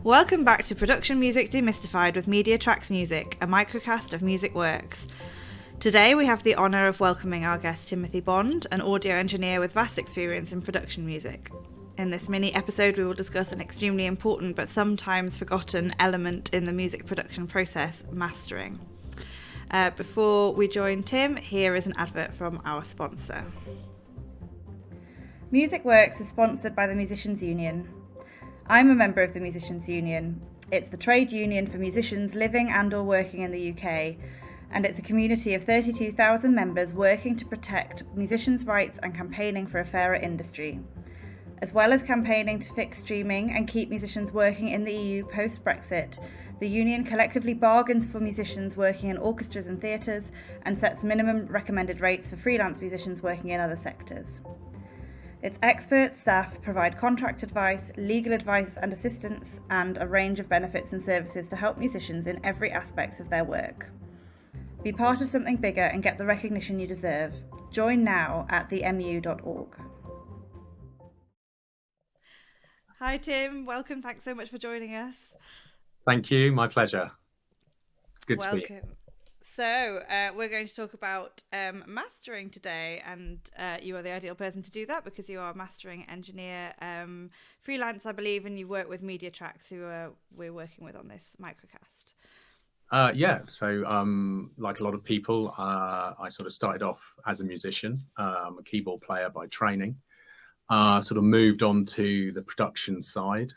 Welcome back to Production Music Demystified with MediaTracks Music, a microcast of music works. Today we have the honour of welcoming our guest Timothy Bond, an audio engineer with vast experience in production music. In this mini episode we will discuss an extremely important but sometimes forgotten element in the music production process, mastering. Before we join Tim, here is an advert from our sponsor. Music Works is sponsored by the Musicians Union. I'm a member of the Musicians Union. It's the trade union for musicians living and or working in the UK, and it's a community of 32,000 members working to protect musicians' rights and campaigning for a fairer industry. As well as campaigning to fix streaming and keep musicians working in the EU post-Brexit, the union collectively bargains for musicians working in orchestras and theatres and sets minimum recommended rates for freelance musicians working in other sectors. Its expert staff provide contract advice, legal advice and assistance, and a range of benefits and services to help musicians in every aspect of their work. Be part of something bigger and get the recognition you deserve. Join now at themu.org. Hi Tim, welcome. Thanks so much for joining us. Thank you, my pleasure. Good to be here. Welcome. So we're going to talk about mastering today, and you are the ideal person to do that because you are a mastering engineer, freelance, I believe, and you work with MediaTracks, who we're working with on this microcast. So like a lot of people, I sort of started off as a musician. I'm a keyboard player by training. Sort of moved on to the production side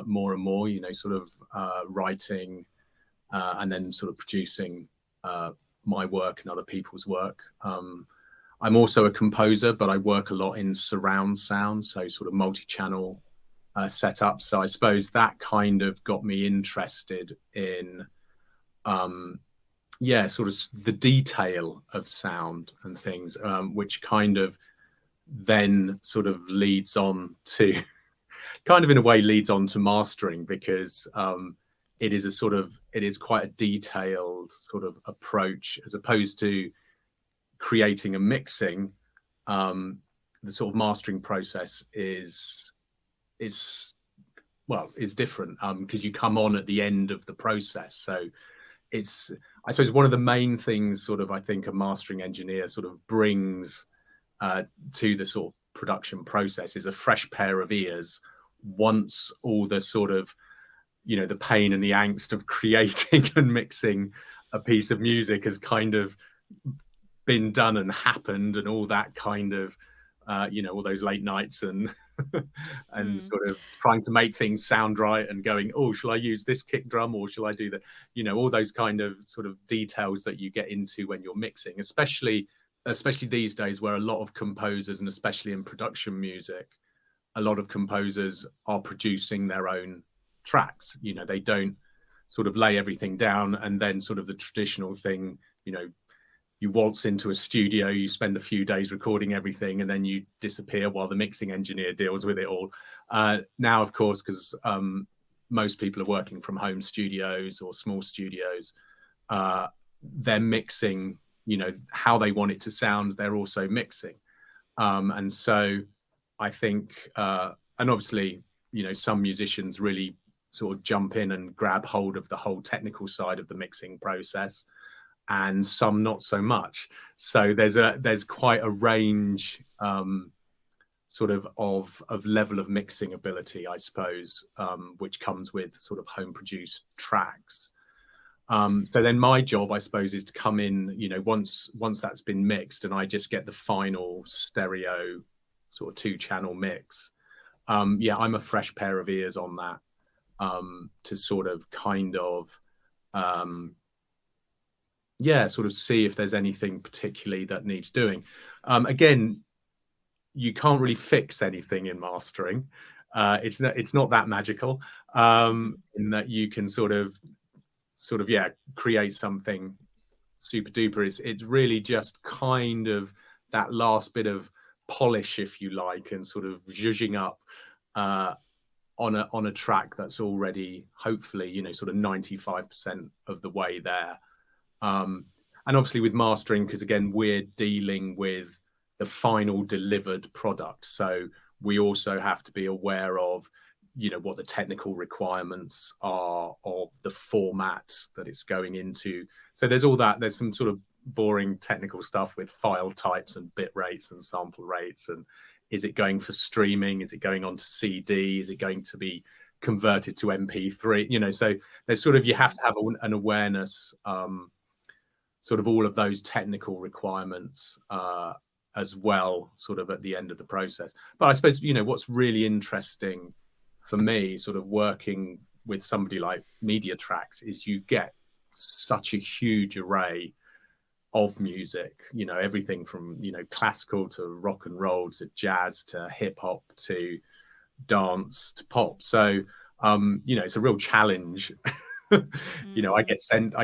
more and more, writing and then sort of producing my work and other people's work. I'm also a composer, but I work a lot in surround sound, so sort of multi-channel setup. So I suppose that kind of got me interested in, sort of the detail of sound and things, which kind of then sort of leads on to, kind of in a way leads on to mastering, because it is quite a detailed sort of approach, as opposed to creating and mixing. The sort of mastering process is different, because you come on at the end of the process. So it's, I suppose, one of the main things sort of I think a mastering engineer sort of brings to the sort of production process is a fresh pair of ears once all the sort of, the pain and the angst of creating and mixing a piece of music has kind of been done and happened, and all that kind of, all those late nights and and sort of trying to make things sound right and going, oh, shall I use this kick drum or shall I do that? All those kind of sort of details that you get into when you're mixing, especially these days, where a lot of composers, and especially in production music, a lot of composers are producing their own tracks. They don't sort of lay everything down and then sort of the traditional thing, you waltz into a studio, you spend a few days recording everything, and then you disappear while the mixing engineer deals with it all. Now, of course, because most people are working from home studios or small studios, they're mixing, how they want it to sound, they're also mixing. And so I think, and obviously, some musicians really sort of jump in and grab hold of the whole technical side of the mixing process, and some not so much. So there's quite a range sort of level of mixing ability, I suppose, which comes with sort of home produced tracks. So then my job, I suppose, is to come in, once that's been mixed and I just get the final stereo sort of 2-channel mix. I'm a fresh pair of ears on that, to sort of kind of, sort of see if there's anything particularly that needs doing. Again, you can't really fix anything in mastering. It's not that magical, in that you can sort of create something super duper. It's really just kind of that last bit of polish, if you like, and sort of zhuzhing up on a track that's already hopefully, you know, sort of 95% of the way there. And obviously with mastering, because again, we're dealing with the final delivered product. So we also have to be aware of, you know, what the technical requirements are of the format that it's going into. So there's all that. There's some sort of boring technical stuff with file types and bit rates and sample rates. And is it going for streaming? Is it going on to CD? Is it going to be converted to MP3? You know, so there's sort of, you have to have an awareness, sort of all of those technical requirements as well, sort of at the end of the process. But I suppose, you know, what's really interesting for me, sort of working with somebody like MediaTracks, is you get such a huge array of music, you know, everything from, you know, classical to rock and roll to jazz to hip hop to dance to pop. So, you know, it's a real challenge. You know, I get sent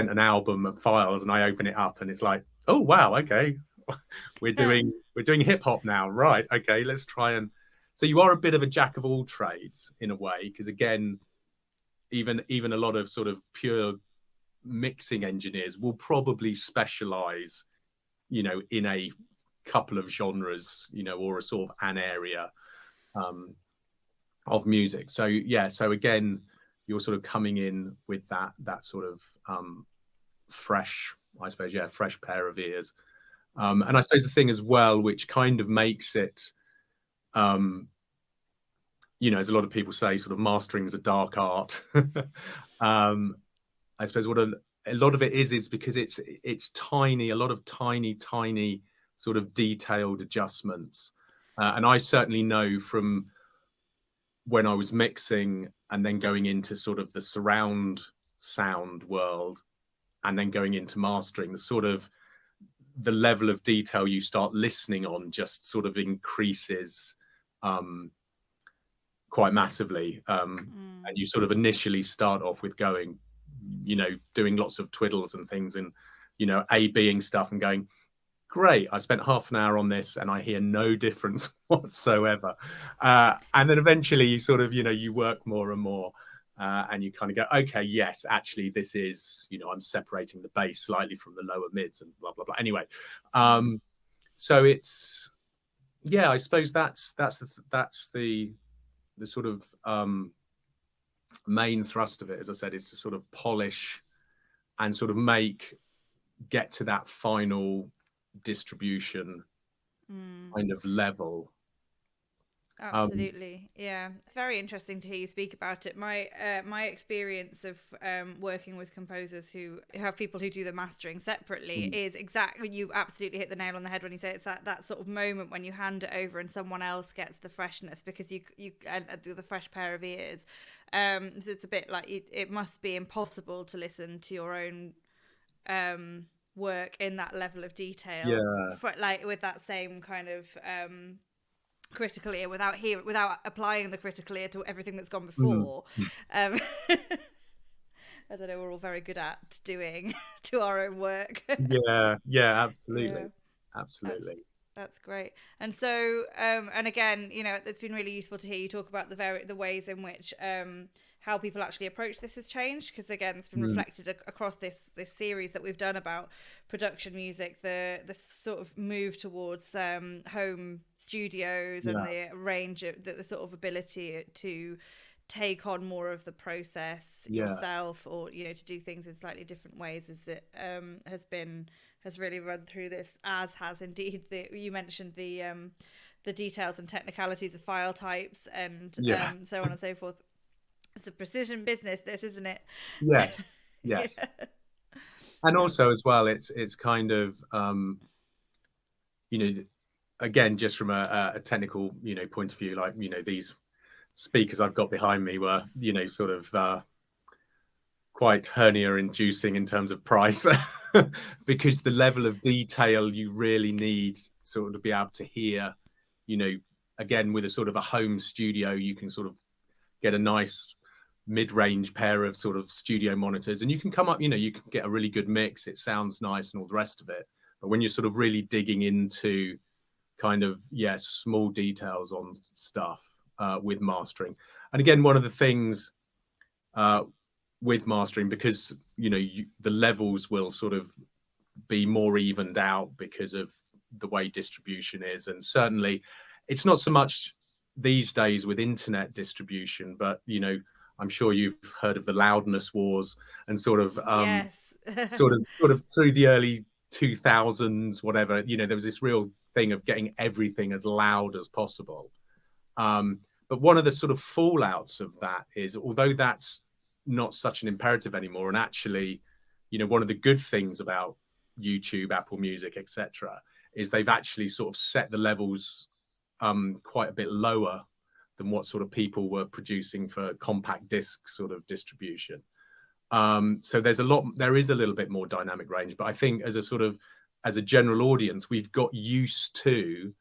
an album of files and I open it up and it's like, oh wow, okay, we're doing hip hop now, right? Okay, let's try and. So you are a bit of a jack of all trades in a way, because again, even a lot of sort of pure mixing engineers will probably specialize, you know, in a couple of genres, you know, or a sort of an area of music. So yeah, so again, you're sort of coming in with that sort of fresh, I suppose, yeah, fresh pair of ears. And I suppose the thing as well, which kind of makes it, you know, as a lot of people say, sort of mastering is a dark art. I suppose what a lot of it is because it's tiny, a lot of tiny sort of detailed adjustments. And I certainly know from when I was mixing and then going into sort of the surround sound world and then going into mastering, the sort of the level of detail you start listening on just sort of increases quite massively. And you sort of initially start off with going, you know, doing lots of twiddles and things and, you know, A-Bing stuff and going, great, I spent half an hour on this and I hear no difference whatsoever. And then eventually you sort of, you know, you work more and more and you kind of go, okay, yes, actually this is, you know, I'm separating the bass slightly from the lower mids and blah, blah, blah. Anyway, so it's, yeah, I suppose that's the sort of main thrust of it, as I said, is to sort of polish and sort of get to that final distribution kind of level. Absolutely. Yeah, it's very interesting to hear you speak about it. My experience of working with composers who have people who do the mastering separately is exactly, you absolutely hit the nail on the head when you say it's that sort of moment when you hand it over and someone else gets the freshness because you the fresh pair of ears. So it's a bit like it must be impossible to listen to your own work in that level of detail, like with that same kind of critical ear without applying the critical ear to everything that's gone before. As I know we're all very good at doing to our own work. Absolutely. That's great. And so and again, you know, it's been really useful to hear you talk about the ways in which how people actually approach this has changed, because again, it's been reflected across this series that we've done about production music, the sort of move towards home studios and the range of the sort of ability to take on more of the process yourself, or, you know, to do things in slightly different ways, as it has really run through this, as has indeed you mentioned the details and technicalities of file types and so on and so forth. It's a precision business, this, isn't it? Yes. Yeah. And also as well, it's kind of, you know, again, just from a technical, you know, point of view, like, you know, these speakers I've got behind me were, you know, sort of quite hernia inducing in terms of price because the level of detail you really need sort of be able to hear, you know, again, with a sort of a home studio, you can sort of get a nice mid-range pair of sort of studio monitors and you can come up, you know, you can get a really good mix, it sounds nice and all the rest of it. But when you're sort of really digging into kind of small details on stuff with mastering, And again, one of the things with mastering, because the levels will sort of be more evened out because of the way distribution is, and certainly it's not so much these days with internet distribution, but I'm sure you've heard of the loudness wars, and sort of yes. sort of through the early 2000s, whatever, there was this real thing of getting everything as loud as possible. But one of the sort of fallouts of that is, although that's not such an imperative anymore, and actually, one of the good things about YouTube, Apple Music, etc., is they've actually sort of set the levels quite a bit lower than what sort of people were producing for compact disc sort of distribution. So there is a little bit more dynamic range, but I think as a general audience, we've got used to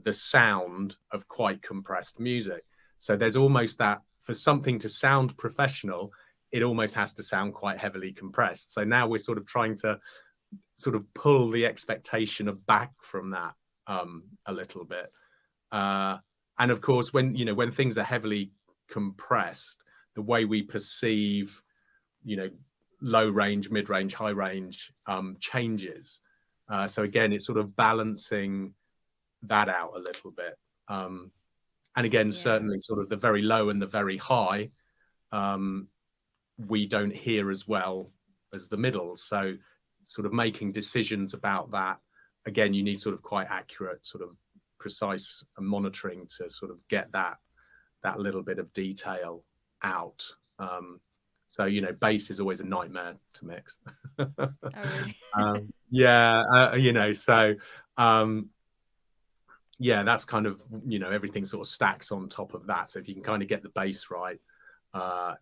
the sound of quite compressed music. So there's almost that, for something to sound professional, it almost has to sound quite heavily compressed. So now we're sort of trying to sort of pull the expectation back from that a little bit. And of course, when things are heavily compressed, the way we perceive, low range, mid range, high range changes. So again, it's sort of balancing that out a little bit. And again, certainly sort of the very low and the very high, we don't hear as well as the middle. So sort of making decisions about that, again, you need sort of quite accurate, sort of precise monitoring to sort of get that little bit of detail out. So, bass is always a nightmare to mix. Oh, really? That's kind of, everything sort of stacks on top of that. So if you can kind of get the bass right,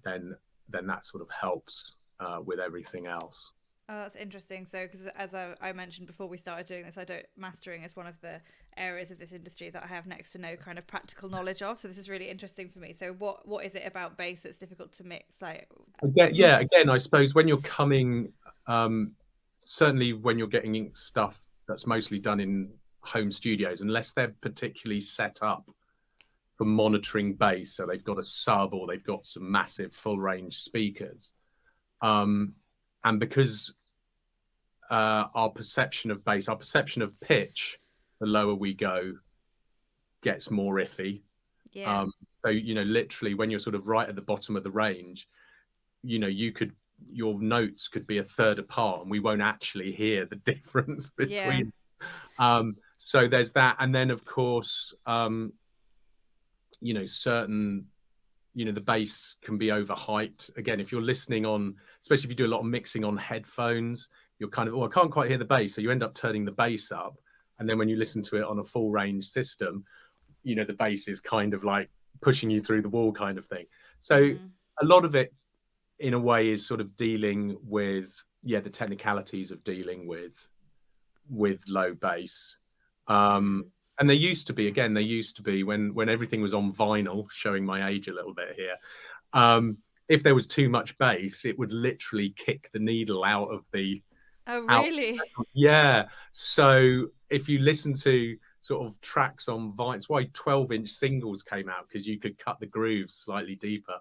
then that sort of helps with everything else. Oh, that's interesting. So, because as I mentioned before we started doing this, mastering is one of the areas of this industry that I have next to no kind of practical knowledge of. So this is really interesting for me. So what is it about bass that's difficult to mix? Again, I suppose when you're coming, certainly when you're getting stuff that's mostly done in home studios, unless they're particularly set up for monitoring bass, so they've got a sub or they've got some massive full range speakers. And because our perception of bass, our perception of pitch, the lower we go, gets more iffy. Yeah. So, literally when you're sort of right at the bottom of the range, your notes could be a third apart and we won't actually hear the difference between. So there's that. And then, of course, certain, the bass can be overhyped. Again, if you're listening on, especially if you do a lot of mixing on headphones, you're kind of, I can't quite hear the bass. So you end up turning the bass up. And then when you listen to it on a full range system, the bass is kind of like pushing you through the wall kind of thing. So a lot of it, in a way, is sort of dealing with, the technicalities of dealing with low bass. And there used to be when everything was on vinyl, showing my age a little bit here. If there was too much bass, it would literally kick the needle out of the. Oh, really? Yeah. So if you listen to sort of tracks on vinyl, it's why 12-inch singles came out, because you could cut the grooves slightly deeper.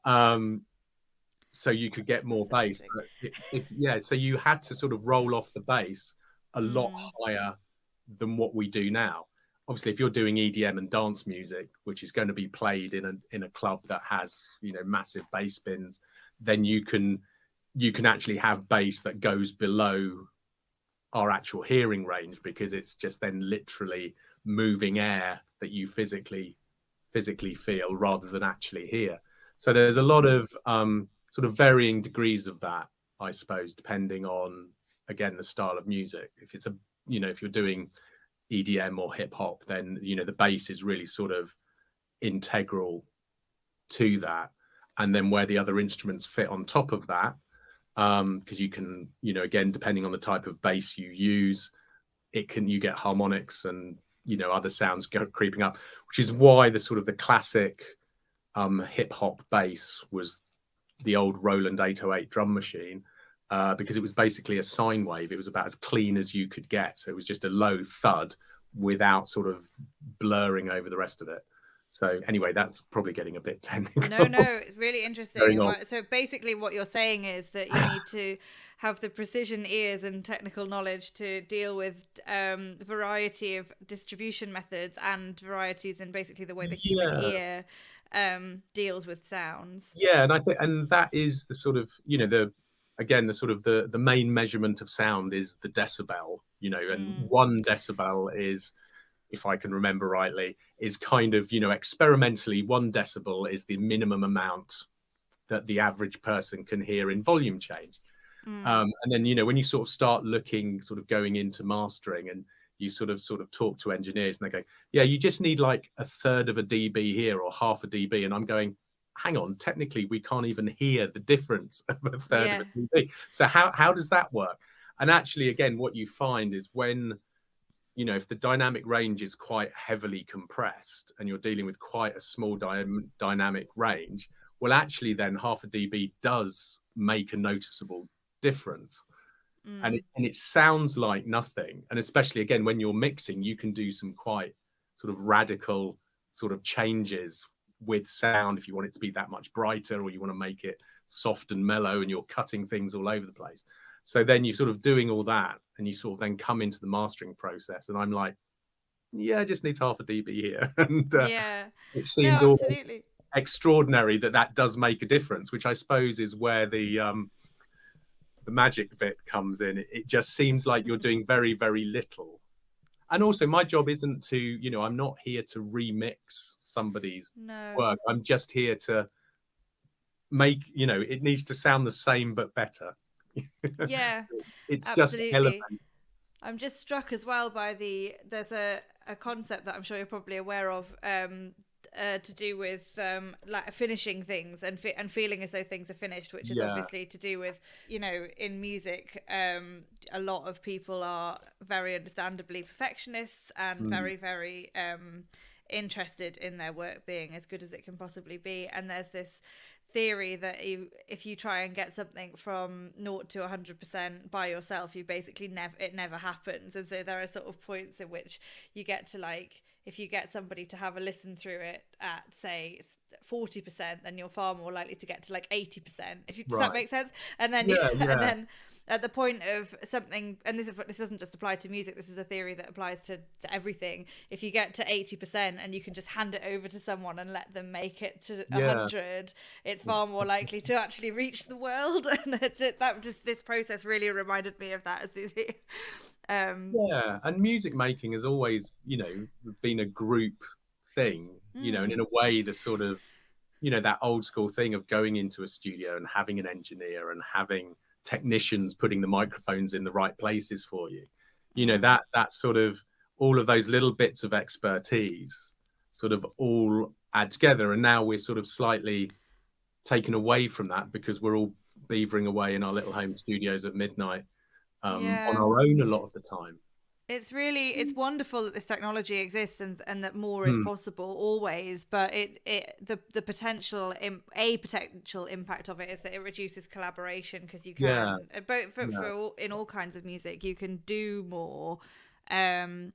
So you could get more bass. So you had to sort of roll off the bass a lot higher than what we do now. Obviously, if you're doing EDM and dance music, which is going to be played in a club that has massive bass bins, then you can actually have bass that goes below our actual hearing range, because it's just then literally moving air that you physically feel rather than actually hear. So there's a lot of sort of varying degrees of that, I suppose, depending on, again, the style of music. If it's if you're doing EDM or hip hop, then the bass is really sort of integral to that. And then where the other instruments fit on top of that, because you can, again, depending on the type of bass you use, you get harmonics and other sounds creeping up, which is why the sort of the classic hip hop bass was the old Roland 808 drum machine. Because it was basically a sine wave. It was about as clean as you could get. So it was just a low thud without sort of blurring over the rest of it. So anyway, that's probably getting a bit technical. No, it's really interesting. Going on. So basically what you're saying is that you need to have the precision ears and technical knowledge to deal with variety of distribution methods and varieties in basically the way the human ear deals with sounds. Yeah, and I think, and that is the sort of, you know, the sort of the main measurement of sound is the decibel, you know, and 1 decibel is, if I can remember rightly, is kind of, you know, experimentally 1 decibel is the minimum amount that the average person can hear in volume change. And then, you know, when you sort of start looking, sort of going into mastering, and you sort of talk to engineers, and they go, yeah, you just need like 1/3 of a dB here or 1/2 a dB. And I'm going, hang on, technically we can't even hear the difference of 1/3 of a dB. So how does that work? And actually, again, what you find is when, you know, if the dynamic range is quite heavily compressed and you're dealing with quite a small dynamic range, well, actually then 1/2 a dB does make a noticeable difference. And it sounds like nothing. And especially, again, when you're mixing, you can do some quite sort of radical sort of changes with sound if you want it to be that much brighter, or you want to make it soft and mellow, and you're cutting things all over the place. So then you're sort of doing all that, and you sort of then come into the mastering process, and I'm like, yeah, it just needs 1/2 a dB here. And it seems almost extraordinary that does make a difference, which I suppose is where the magic bit comes in. It just seems like you're doing very, very little. And also, my job isn't to, you know, I'm not here to remix somebody's work. I'm just here to make, you know, it needs to sound the same but better. Yeah, so it's absolutely. just element. I'm just struck as well by there's a concept that I'm sure you're probably aware of, to do with like finishing things and feeling as though things are finished, which is obviously to do with, you know, in music, a lot of people are very understandably perfectionists and very, very interested in their work being as good as it can possibly be. And there's this theory that if you try and get something from 0 to 100% by yourself, you basically never happens. And so there are sort of points in which you get to, like, if you get somebody to have a listen through it at, say, 40%, then you're far more likely to get to like 80%. Does that make sense? And then and then at the point of something, and this doesn't just apply to music, this is a theory that applies to everything. If you get to 80% and you can just hand it over to someone and let them make it to 100, it's far more likely to actually reach the world. And this process really reminded me of that. And music making has always, you know, been a group thing, you know, and in a way the sort of, you know, that old school thing of going into a studio and having an engineer and having technicians putting the microphones in the right places for you, you know, that sort of, all of those little bits of expertise sort of all add together. And now we're sort of slightly taken away from that because we're all beavering away in our little home studios at midnight on our own a lot of the time. It's wonderful that this technology exists and that more is possible always, but the potential impact of it is that it reduces collaboration, because you can in all kinds of music you can do more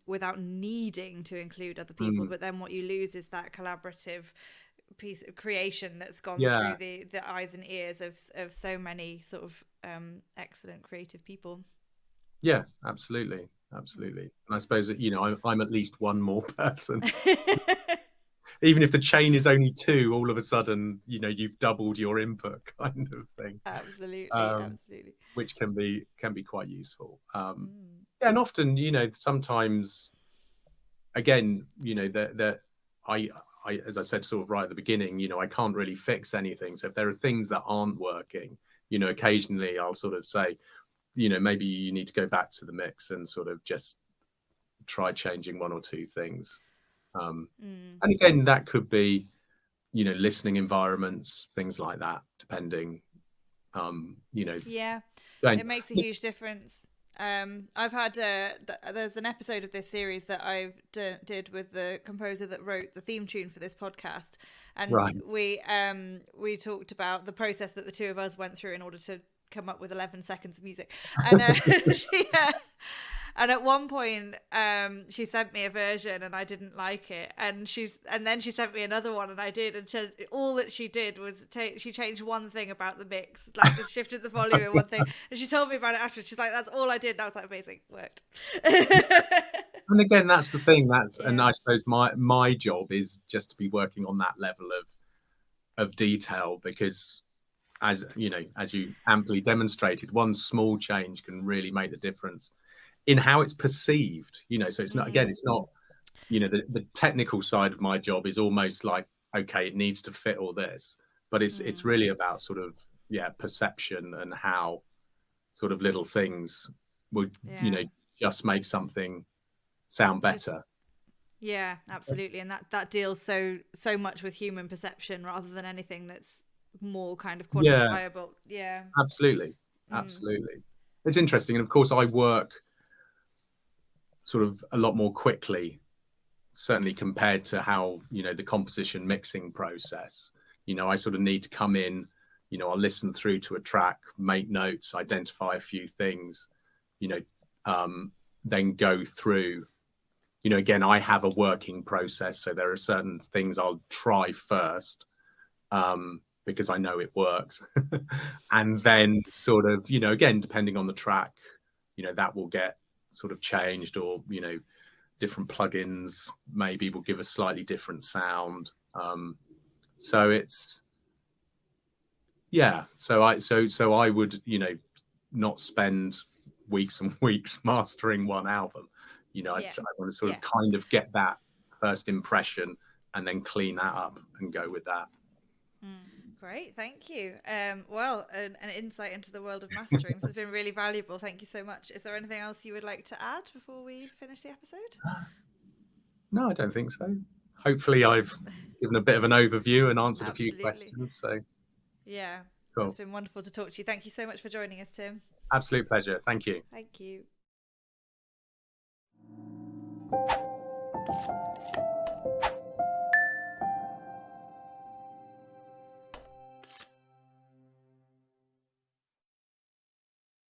without needing to include other people, but then what you lose is that collaborative piece of creation that's gone through the eyes and ears of so many sort of excellent creative people. Yeah, absolutely. And I suppose that, you know, I'm at least one more person. Even if the chain is only 2, all of a sudden, you know, you've doubled your input, kind of thing. Absolutely. Which can be quite useful. And often, you know, sometimes, again, you know, that I, as I said, sort of right at the beginning, you know, I can't really fix anything. So if there are things that aren't working, you know, occasionally I'll sort of say, you know, maybe you need to go back to the mix and sort of just try changing 1 or 2 things. And again, that could be, you know, listening environments, things like that, depending, you know. Yeah, it makes a huge difference. I've had there's an episode of this series that I did with the composer that wrote the theme tune for this podcast, and we talked about the process that the two of us went through in order to come up with 11 seconds of music, and And at one point, she sent me a version and I didn't like it, and then she sent me another one and I did, and all that she did was she changed one thing about the mix, like just shifted the volume in one thing, and she told me about it after. She's like, "That's all I did." And I was like, "Amazing, worked." And again, that's the thing. And Yeah. I suppose my job is just to be working on that level of detail, because as you amply demonstrated, one small change can really make the difference in how it's perceived. So it's not, again, it's not, the technical side of my job is almost like, okay, it needs to fit all this, but it's really about sort of, perception, and how sort of little things would, just make something sound better. Yeah, absolutely. And that deals so much with human perception rather than anything that's more kind of quantifiable. Yeah. Absolutely. It's interesting. And of course, I work sort of a lot more quickly, certainly compared to how, the composition mixing process. I sort of need to come in, I'll listen through to a track, make notes, identify a few things, then go through. Again, I have a working process, so there are certain things I'll try first, because I know it works. And then sort of, again, depending on the track, that will get sort of changed, or, different plugins maybe will give a slightly different sound. So it's, so I would, not spend weeks and weeks mastering one album. I want to sort of kind of get that first impression and then clean that up and go with that. Great, thank you. Well, an insight into the world of mastering. This has been really valuable. Thank you so much. Is there anything else you would like to add before we finish the episode? No, I don't think so. Hopefully I've given a bit of an overview and answered a few questions. So yeah, cool. It's been wonderful to talk to you. Thank you so much for joining us, Tim. Absolute pleasure. Thank you. Thank you.